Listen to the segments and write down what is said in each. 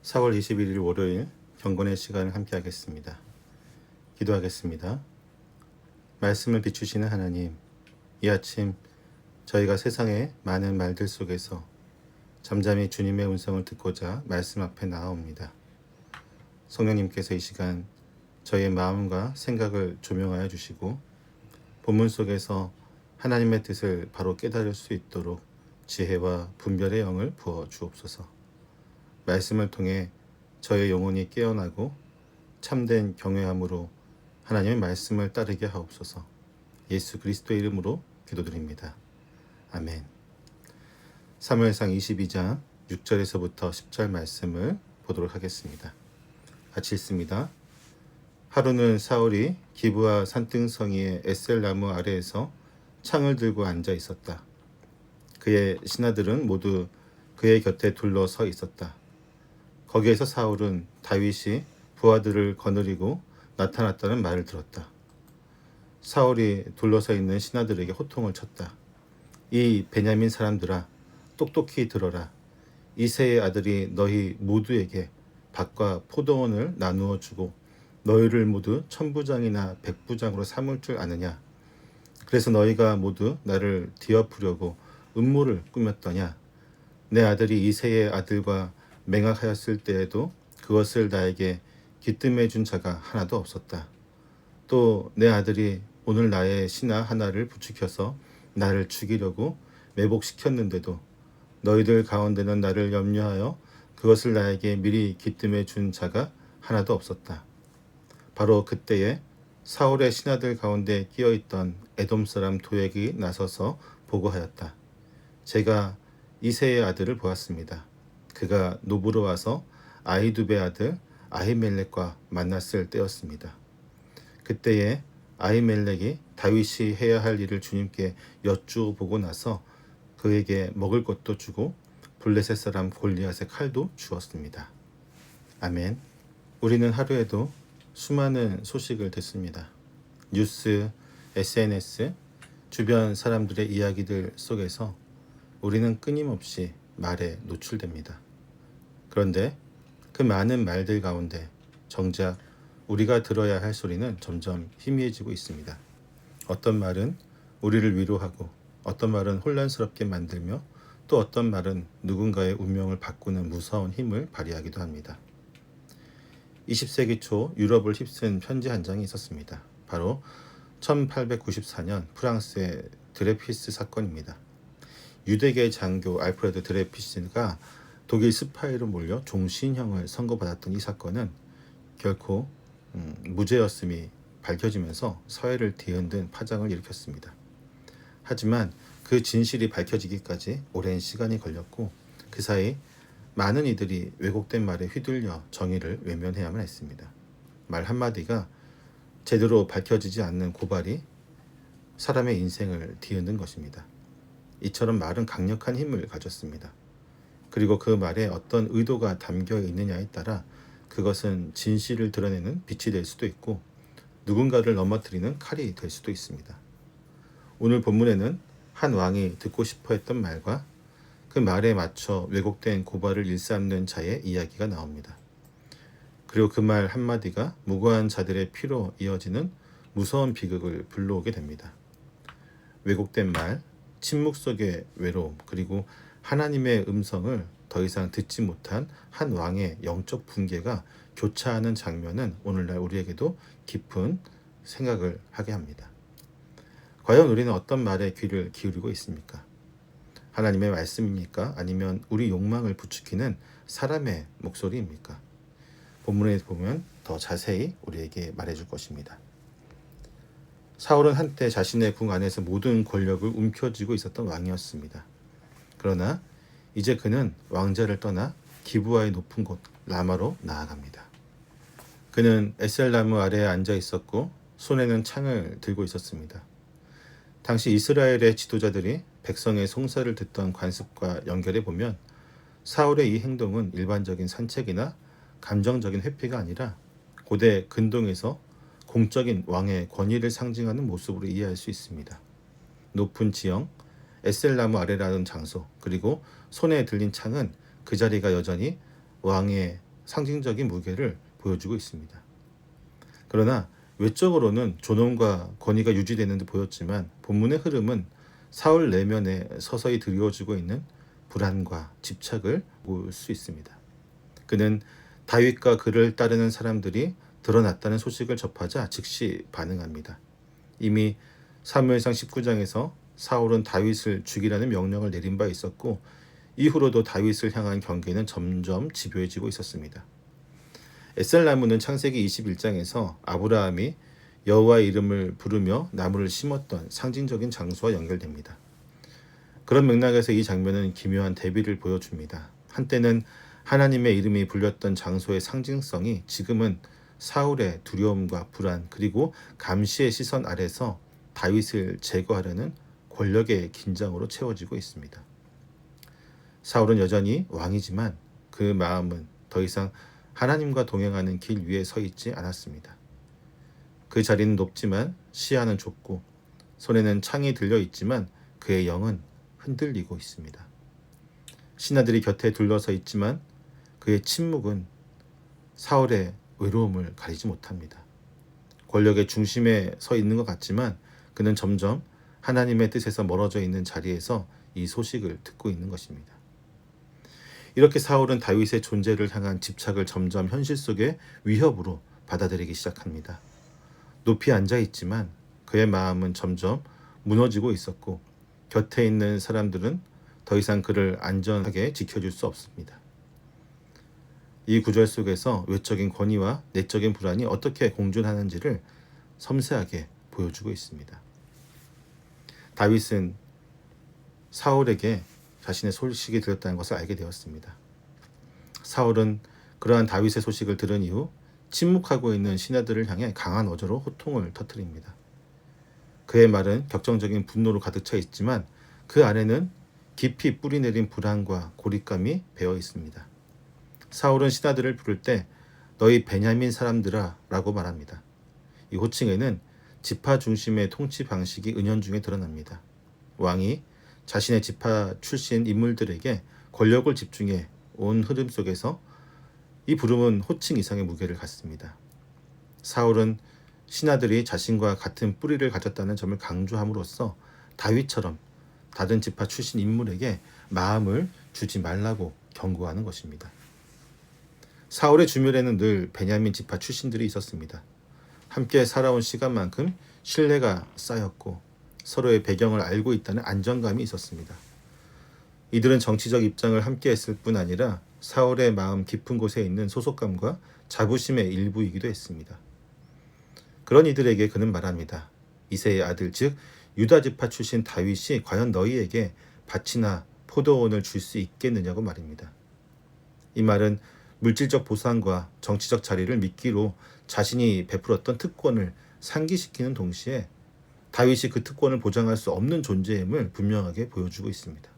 4월 21일 월요일 경건의 시간을 함께 하겠습니다. 기도하겠습니다. 말씀을 비추시는 하나님, 이 아침 저희가 세상의 많은 말들 속에서 잠잠히 주님의 음성을 듣고자 말씀 앞에 나아옵니다. 성령님께서 이 시간 저희의 마음과 생각을 조명하여 주시고 본문 속에서 하나님의 뜻을 바로 깨달을 수 있도록 지혜와 분별의 영을 부어 주옵소서. 말씀을 통해 저의 영혼이 깨어나고 참된 경외함으로 하나님의 말씀을 따르게 하옵소서. 예수 그리스도의 이름으로 기도드립니다. 아멘. 사무엘상 22장 6절에서부터 10절 말씀을 보도록 하겠습니다. 같이 읽습니다. 하루는 사울이 기브아 산등성이의 에셀나무 아래에서 창을 들고 앉아 있었다. 그의 신하들은 모두 그의 곁에 둘러서 있었다. 거기에서 사울은 다윗이 부하들을 거느리고 나타났다는 말을 들었다. 사울이 둘러서 있는 신하들에게 호통을 쳤다. 이 베냐민 사람들아, 똑똑히 들어라. 이새의 아들이 너희 모두에게 밭과 포도원을 나누어 주고 너희를 모두 천부장이나 백부장으로 삼을 줄 아느냐? 그래서 너희가 모두 나를 뒤엎으려고 음모를 꾸몄더냐? 내 아들이 이새의 아들과 맹악하였을 때에도 그것을 나에게 기뜸해 준 자가 하나도 없었다. 또 내 아들이 오늘 나의 신하 하나를 부추겨서 나를 죽이려고 매복시켰는데도 너희들 가운데는 나를 염려하여 그것을 나에게 미리 기뜸해 준 자가 하나도 없었다. 바로 그때에 사울의 신하들 가운데 끼어있던 에돔 사람 도액이 나서서 보고하였다. 제가 이새의 아들을 보았습니다. 그가 노브로 와서 아히두베 아들 아히멜렉과 만났을 때였습니다. 그때에 아히멜렉이 다윗이 해야 할 일을 주님께 여쭈어 보고 나서 그에게 먹을 것도 주고 블레셋 사람 골리앗의 칼도 주었습니다. 아멘. 우리는 하루에도 수많은 소식을 듣습니다. 뉴스, SNS, 주변 사람들의 이야기들 속에서 우리는 끊임없이 말에 노출됩니다. 그런데 그 많은 말들 가운데 정작 우리가 들어야 할 소리는 점점 희미해지고 있습니다. 어떤 말은 우리를 위로하고 어떤 말은 혼란스럽게 만들며 또 어떤 말은 누군가의 운명을 바꾸는 무서운 힘을 발휘하기도 합니다. 20세기 초 유럽을 휩쓴 편지 한 장이 있었습니다. 바로 1894년 프랑스의 드레피스 사건입니다. 유대계 장교 알프레드 드레피스가 독일 스파이로 몰려 종신형을 선고받았던 이 사건은 결코 무죄였음이 밝혀지면서 사회를 뒤흔든 파장을 일으켰습니다. 하지만 그 진실이 밝혀지기까지 오랜 시간이 걸렸고 그 사이 많은 이들이 왜곡된 말에 휘둘려 정의를 외면해야만 했습니다. 말 한마디가 제대로 밝혀지지 않는 고발이 사람의 인생을 뒤흔든 것입니다. 이처럼 말은 강력한 힘을 가졌습니다. 그리고 그 말에 어떤 의도가 담겨 있느냐에 따라 그것은 진실을 드러내는 빛이 될 수도 있고 누군가를 넘어뜨리는 칼이 될 수도 있습니다. 오늘 본문에는 한 왕이 듣고 싶어 했던 말과 그 말에 맞춰 왜곡된 고발을 일삼는 자의 이야기가 나옵니다. 그리고 그 말 한마디가 무고한 자들의 피로 이어지는 무서운 비극을 불러오게 됩니다. 왜곡된 말, 침묵 속의 외로움, 그리고 하나님의 음성을 더 이상 듣지 못한 한 왕의 영적 붕괴가 교차하는 장면은 오늘날 우리에게도 깊은 생각을 하게 합니다. 과연 우리는 어떤 말에 귀를 기울이고 있습니까? 하나님의 말씀입니까? 아니면 우리 욕망을 부추기는 사람의 목소리입니까? 본문에 보면 더 자세히 우리에게 말해줄 것입니다. 사울은 한때 자신의 궁 안에서 모든 권력을 움켜쥐고 있었던 왕이었습니다. 그러나 이제 그는 왕자를 떠나 기브아의 높은 곳 라마로 나아갑니다. 그는 에셀나무 아래에 앉아 있었고 손에는 창을 들고 있었습니다. 당시 이스라엘의 지도자들이 백성의 송사를 듣던 관습과 연결해 보면 사울의 이 행동은 일반적인 산책이나 감정적인 회피가 아니라 고대 근동에서 공적인 왕의 권위를 상징하는 모습으로 이해할 수 있습니다. 높은 지형, 에셀나무 아래라는 장소, 그리고 손에 들린 창은 그 자리가 여전히 왕의 상징적인 무게를 보여주고 있습니다. 그러나 외적으로는 존엄과 권위가 유지되는 듯 보였지만 본문의 흐름은 사울 내면에 서서히 드리워지고 있는 불안과 집착을 볼 수 있습니다. 그는 다윗과 그를 따르는 사람들이 드러났다는 소식을 접하자 즉시 반응합니다. 이미 사무엘상 19장에서 사울은 다윗을 죽이라는 명령을 내린 바 있었고 이후로도 다윗을 향한 경계는 점점 집요해지고 있었습니다. 에셀나무는 창세기 21장에서 아브라함이 여호와의 이름을 부르며 나무를 심었던 상징적인 장소와 연결됩니다. 그런 맥락에서 이 장면은 기묘한 대비를 보여줍니다. 한때는 하나님의 이름이 불렸던 장소의 상징성이 지금은 사울의 두려움과 불안 그리고 감시의 시선 아래서 다윗을 제거하려는 권력의 긴장으로 채워지고 있습니다. 사울은 여전히 왕이지만 그 마음은 더 이상 하나님과 동행하는 길 위에 서 있지 않았습니다. 그 자리는 높지만 시야는 좁고 손에는 창이 들려 있지만 그의 영은 흔들리고 있습니다. 신하들이 곁에 둘러서 있지만 그의 침묵은 사울의 외로움을 가리지 못합니다. 권력의 중심에 서 있는 것 같지만 그는 점점 하나님의 뜻에서 멀어져 있는 자리에서 이 소식을 듣고 있는 것입니다. 이렇게 사울은 다윗의 존재를 향한 집착을 점점 현실 속의 위협으로 받아들이기 시작합니다. 높이 앉아 있지만 그의 마음은 점점 무너지고 있었고 곁에 있는 사람들은 더 이상 그를 안전하게 지켜줄 수 없습니다. 이 구절 속에서 외적인 권위와 내적인 불안이 어떻게 공존하는지를 섬세하게 보여주고 있습니다. 다윗은 사울에게 자신의 소식이 들렸다는 것을 알게 되었습니다. 사울은 그러한 다윗의 소식을 들은 이후 침묵하고 있는 신하들을 향해 강한 어조로 호통을 터뜨립니다. 그의 말은 격정적인 분노로 가득 차 있지만 그 안에는 깊이 뿌리내린 불안과 고립감이 배어 있습니다. 사울은 신하들을 부를 때 너희 베냐민 사람들아 라고 말합니다. 이 호칭에는 지파 중심의 통치 방식이 은연중에 드러납니다. 왕이 자신의 지파 출신 인물들에게 권력을 집중해 온 흐름 속에서 이 부름은 호칭 이상의 무게를 갖습니다. 사울은 신하들이 자신과 같은 뿌리를 가졌다는 점을 강조함으로써 다윗처럼 다른 지파 출신 인물에게 마음을 주지 말라고 경고하는 것입니다. 사울의 주변에는 늘 베냐민 지파 출신들이 있었습니다. 함께 살아온 시간만큼 신뢰가 쌓였고 서로의 배경을 알고 있다는 안정감이 있었습니다. 이들은 정치적 입장을 함께 했을 뿐 아니라 사울의 마음 깊은 곳에 있는 소속감과 자부심의 일부이기도 했습니다. 그런 이들에게 그는 말합니다. 이새의 아들 즉 유다 지파 출신 다윗이 과연 너희에게 밭이나 포도원을 줄 수 있겠느냐고 말입니다. 이 말은 물질적 보상과 정치적 자리를 미끼로 자신이 베풀었던 특권을 상기시키는 동시에 다윗이 그 특권을 보장할 수 없는 존재임을 분명하게 보여주고 있습니다.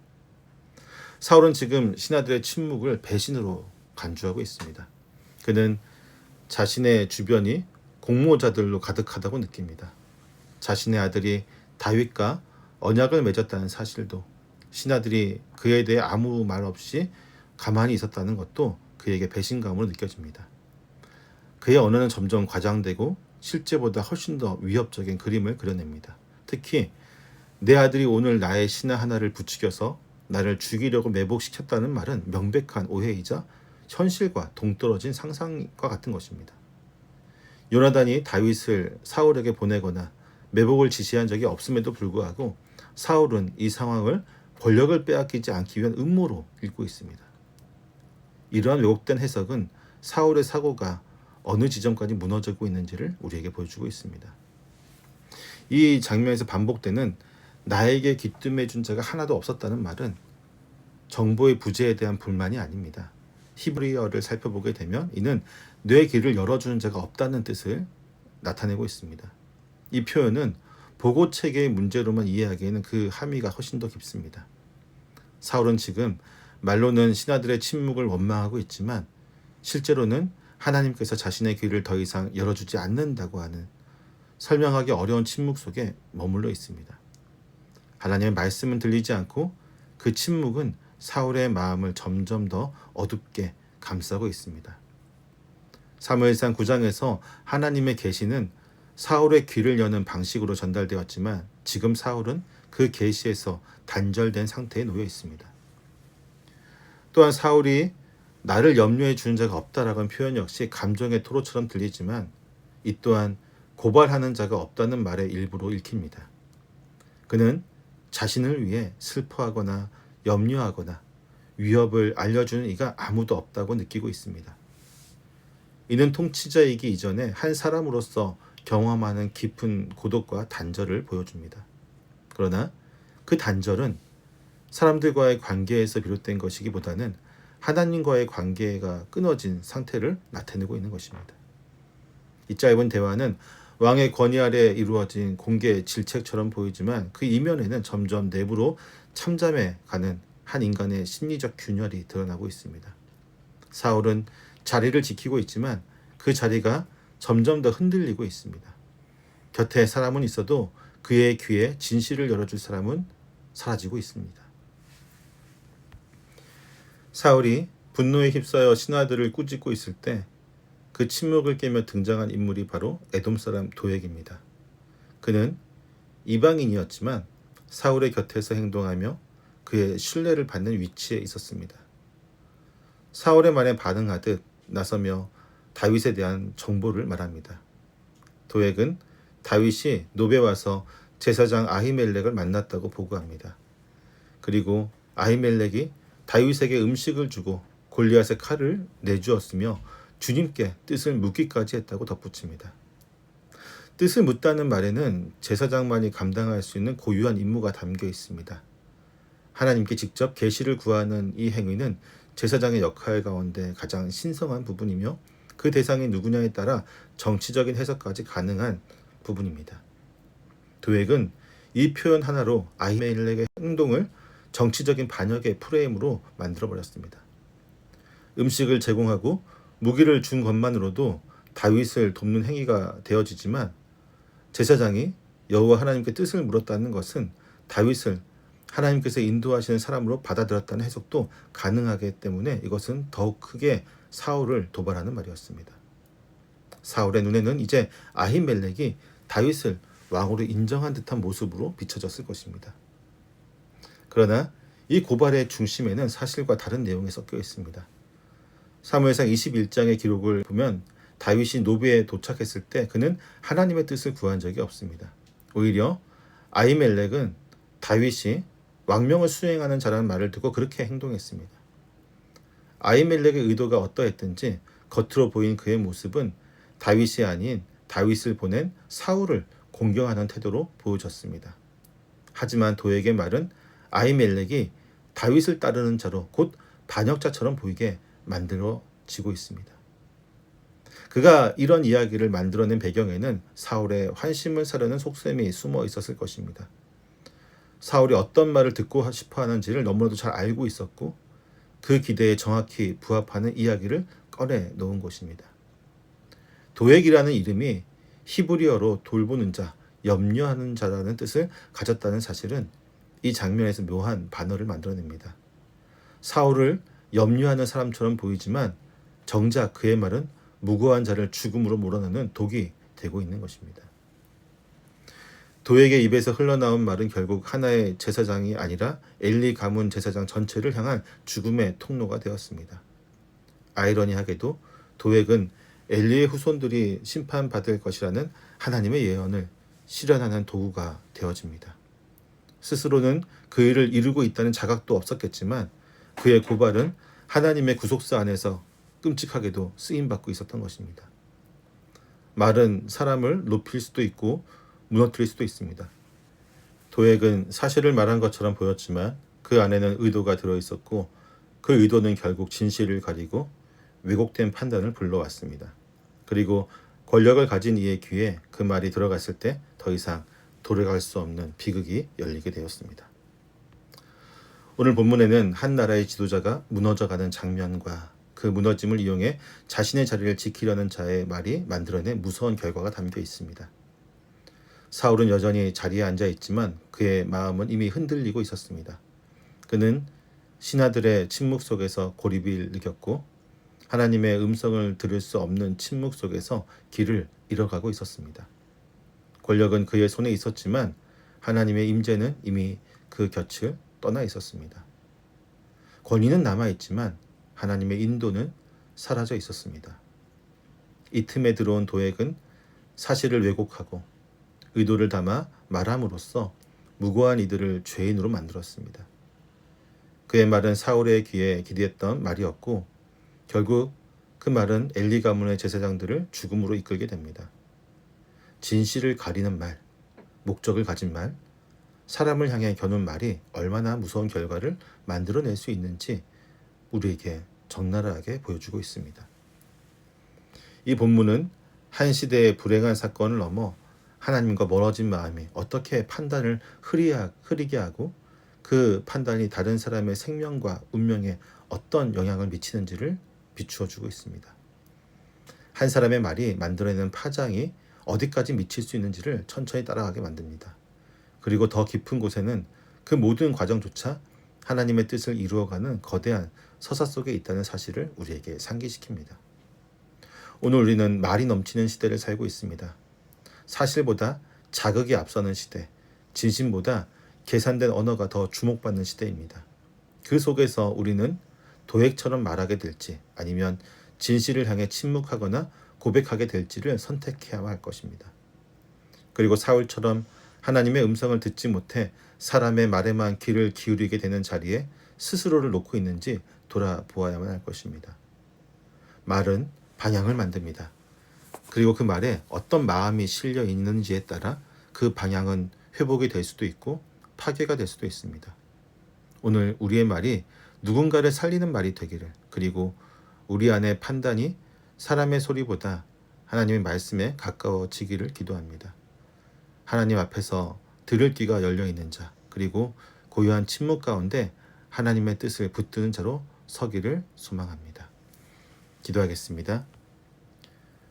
사울은 지금 신하들의 침묵을 배신으로 간주하고 있습니다. 그는 자신의 주변이 공모자들로 가득하다고 느낍니다. 자신의 아들이 다윗과 언약을 맺었다는 사실도 신하들이 그에 대해 아무 말 없이 가만히 있었다는 것도 그에게 배신감으로 느껴집니다. 그의 언어는 점점 과장되고 실제보다 훨씬 더 위협적인 그림을 그려냅니다. 특히 내 아들이 오늘 나의 신하 하나를 부추겨서 나를 죽이려고 매복시켰다는 말은 명백한 오해이자 현실과 동떨어진 상상과 같은 것입니다. 요나단이 다윗을 사울에게 보내거나 매복을 지시한 적이 없음에도 불구하고 사울은 이 상황을 권력을 빼앗기지 않기 위한 음모로 읽고 있습니다. 이러한 왜곡된 해석은 사울의 사고가 어느 지점까지 무너지고 있는지를 우리에게 보여주고 있습니다. 이 장면에서 반복되는 나에게 기뜸해 준 자가 하나도 없었다는 말은 정보의 부재에 대한 불만이 아닙니다. 히브리어를 살펴보게 되면 이는 뇌 길을 열어주는 자가 없다는 뜻을 나타내고 있습니다. 이 표현은 보고 체계의 문제로만 이해하기에는 그 함의가 훨씬 더 깊습니다. 사울은 지금 말로는 신하들의 침묵을 원망하고 있지만 실제로는 하나님께서 자신의 귀를 더 이상 열어주지 않는다고 하는 설명하기 어려운 침묵 속에 머물러 있습니다. 하나님의 말씀은 들리지 않고 그 침묵은 사울의 마음을 점점 더 어둡게 감싸고 있습니다. 사무엘상 9장에서 하나님의 계시는 사울의 귀를 여는 방식으로 전달되었지만 지금 사울은 그 계시에서 단절된 상태에 놓여 있습니다. 또한 사울이 나를 염려해 주는 자가 없다라는 표현 역시 감정의 토로처럼 들리지만 이 또한 고발하는 자가 없다는 말의 일부로 읽힙니다. 그는 자신을 위해 슬퍼하거나 염려하거나 위협을 알려주는 이가 아무도 없다고 느끼고 있습니다. 이는 통치자이기 이전에 한 사람으로서 경험하는 깊은 고독과 단절을 보여줍니다. 그러나 그 단절은 사람들과의 관계에서 비롯된 것이기보다는 하나님과의 관계가 끊어진 상태를 나타내고 있는 것입니다. 이 짧은 대화는 왕의 권위 아래 이루어진 공개 질책처럼 보이지만 그 이면에는 점점 내부로 참잠해 가는 한 인간의 심리적 균열이 드러나고 있습니다. 사울은 자리를 지키고 있지만 그 자리가 점점 더 흔들리고 있습니다. 곁에 사람은 있어도 그의 귀에 진실을 열어줄 사람은 사라지고 있습니다. 사울이 분노에 휩싸여 신하들을 꾸짖고 있을 때 그 침묵을 깨며 등장한 인물이 바로 에돔 사람 도액입니다. 그는 이방인이었지만 사울의 곁에서 행동하며 그의 신뢰를 받는 위치에 있었습니다. 사울의 말에 반응하듯 나서며 다윗에 대한 정보를 말합니다. 도액은 다윗이 노베 와서 제사장 아히멜렉을 만났다고 보고합니다. 그리고 아히멜렉이 다윗에게 음식을 주고 골리앗의 칼을 내주었으며 주님께 뜻을 묻기까지 했다고 덧붙입니다. 뜻을 묻다는 말에는 제사장만이 감당할 수 있는 고유한 임무가 담겨 있습니다. 하나님께 직접 계시를 구하는 이 행위는 제사장의 역할 가운데 가장 신성한 부분이며 그 대상이 누구냐에 따라 정치적인 해석까지 가능한 부분입니다. 도액은 이 표현 하나로 아히멜렉의 행동을 정치적인 반역의 프레임으로 만들어버렸습니다. 음식을 제공하고 무기를 준 것만으로도 다윗을 돕는 행위가 되어지지만 제사장이 여호와 하나님께 뜻을 물었다는 것은 다윗을 하나님께서 인도하시는 사람으로 받아들였다는 해석도 가능하기 때문에 이것은 더욱 크게 사울을 도발하는 말이었습니다. 사울의 눈에는 이제 아히멜렉이 다윗을 왕으로 인정한 듯한 모습으로 비춰졌을 것입니다. 그러나 이 고발의 중심에는 사실과 다른 내용이 섞여 있습니다. 사무엘상 21장의 기록을 보면 다윗이 노베에 도착했을 때 그는 하나님의 뜻을 구한 적이 없습니다. 오히려 아히멜렉은 다윗이 왕명을 수행하는 자라는 말을 듣고 그렇게 행동했습니다. 아히멜렉의 의도가 어떠했든지 겉으로 보인 그의 모습은 다윗이 아닌 다윗을 보낸 사울을 공경하는 태도로 보여졌습니다. 하지만 도액의 말은 아히멜렉이 다윗을 따르는 자로 곧 반역자처럼 보이게 만들어지고 있습니다. 그가 이런 이야기를 만들어낸 배경에는 사울의 환심을 사려는 속셈이 숨어 있었을 것입니다. 사울이 어떤 말을 듣고 싶어 하는지를 너무나도 잘 알고 있었고 그 기대에 정확히 부합하는 이야기를 꺼내 놓은 것입니다. 도액이라는 이름이 히브리어로 돌보는 자, 염려하는 자라는 뜻을 가졌다는 사실은 이 장면에서 묘한 반어를 만들어냅니다. 사울을 염려하는 사람처럼 보이지만 정작 그의 말은 무고한 자를 죽음으로 몰아넣는 독이 되고 있는 것입니다. 도액의 입에서 흘러나온 말은 결국 하나의 제사장이 아니라 엘리 가문 제사장 전체를 향한 죽음의 통로가 되었습니다. 아이러니하게도 도액은 엘리의 후손들이 심판받을 것이라는 하나님의 예언을 실현하는 도구가 되어집니다. 스스로는 그 일을 이루고 있다는 자각도 없었겠지만 그의 고발은 하나님의 구속사 안에서 끔찍하게도 쓰임받고 있었던 것입니다. 말은 사람을 높일 수도 있고 무너뜨릴 수도 있습니다. 도액은 사실을 말한 것처럼 보였지만 그 안에는 의도가 들어있었고 그 의도는 결국 진실을 가리고 왜곡된 판단을 불러왔습니다. 그리고 권력을 가진 이의 귀에 그 말이 들어갔을 때 더 이상 돌아갈 수 없는 비극이 열리게 되었습니다. 오늘 본문에는 한 나라의 지도자가 무너져가는 장면과 그 무너짐을 이용해 자신의 자리를 지키려는 자의 말이 만들어낸 무서운 결과가 담겨 있습니다. 사울은 여전히 자리에 앉아 있지만 그의 마음은 이미 흔들리고 있었습니다. 그는 신하들의 침묵 속에서 고립을 느꼈고 하나님의 음성을 들을 수 없는 침묵 속에서 길을 잃어가고 있었습니다. 권력은 그의 손에 있었지만 하나님의 임재는 이미 그 곁을 떠나 있었습니다. 권위는 남아있지만 하나님의 인도는 사라져 있었습니다. 이 틈에 들어온 도액은 사실을 왜곡하고 의도를 담아 말함으로써 무고한 이들을 죄인으로 만들었습니다. 그의 말은 사울의 귀에 기대했던 말이었고 결국 그 말은 엘리 가문의 제사장들을 죽음으로 이끌게 됩니다. 진실을 가리는 말, 목적을 가진 말, 사람을 향해 겨눈 말이 얼마나 무서운 결과를 만들어낼 수 있는지 우리에게 적나라하게 보여주고 있습니다. 이 본문은 한 시대의 불행한 사건을 넘어 하나님과 멀어진 마음이 어떻게 판단을 흐리게 하고 그 판단이 다른 사람의 생명과 운명에 어떤 영향을 미치는지를 비추어 주고 있습니다. 한 사람의 말이 만들어내는 파장이 어디까지 미칠 수 있는지를 천천히 따라가게 만듭니다. 그리고 더 깊은 곳에는 그 모든 과정조차 하나님의 뜻을 이루어가는 거대한 서사 속에 있다는 사실을 우리에게 상기시킵니다. 오늘 우리는 말이 넘치는 시대를 살고 있습니다. 사실보다 자극이 앞서는 시대, 진심보다 계산된 언어가 더 주목받는 시대입니다. 그 속에서 우리는 도액처럼 말하게 될지 아니면 진실을 향해 침묵하거나 고백하게 될지를 선택해야만 할 것입니다. 그리고 사울처럼 하나님의 음성을 듣지 못해 사람의 말에만 귀를 기울이게 되는 자리에 스스로를 놓고 있는지 돌아보아야만 할 것입니다. 말은 방향을 만듭니다. 그리고 그 말에 어떤 마음이 실려 있는지에 따라 그 방향은 회복이 될 수도 있고 파괴가 될 수도 있습니다. 오늘 우리의 말이 누군가를 살리는 말이 되기를, 그리고 우리 안의 판단이 사람의 소리보다 하나님의 말씀에 가까워지기를 기도합니다. 하나님 앞에서 들을 귀가 열려 있는 자, 그리고 고요한 침묵 가운데 하나님의 뜻을 붙드는 자로 서기를 소망합니다. 기도하겠습니다.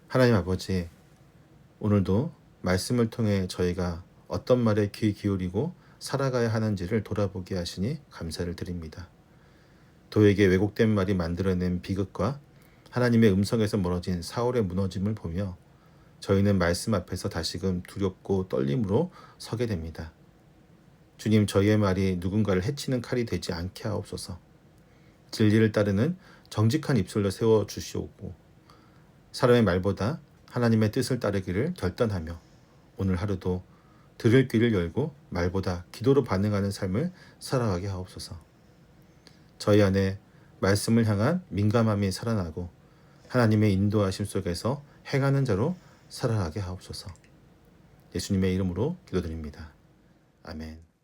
하나님 아버지, 오늘도 말씀을 통해 저희가 어떤 말에 귀 기울이고 살아가야 하는지를 돌아보게 하시니 감사를 드립니다. 도에게 왜곡된 말이 만들어낸 비극과 하나님의 음성에서 멀어진 사울의 무너짐을 보며 저희는 말씀 앞에서 다시금 두렵고 떨림으로 서게 됩니다. 주님, 저희의 말이 누군가를 해치는 칼이 되지 않게 하옵소서. 진리를 따르는 정직한 입술로 세워주시옵고 사람의 말보다 하나님의 뜻을 따르기를 결단하며 오늘 하루도 들을 귀를 열고 말보다 기도로 반응하는 삶을 살아가게 하옵소서. 저희 안에 말씀을 향한 민감함이 살아나고 하나님의 인도하심 속에서 행하는 자로 살아가게 하옵소서. 예수님의 이름으로 기도드립니다. 아멘.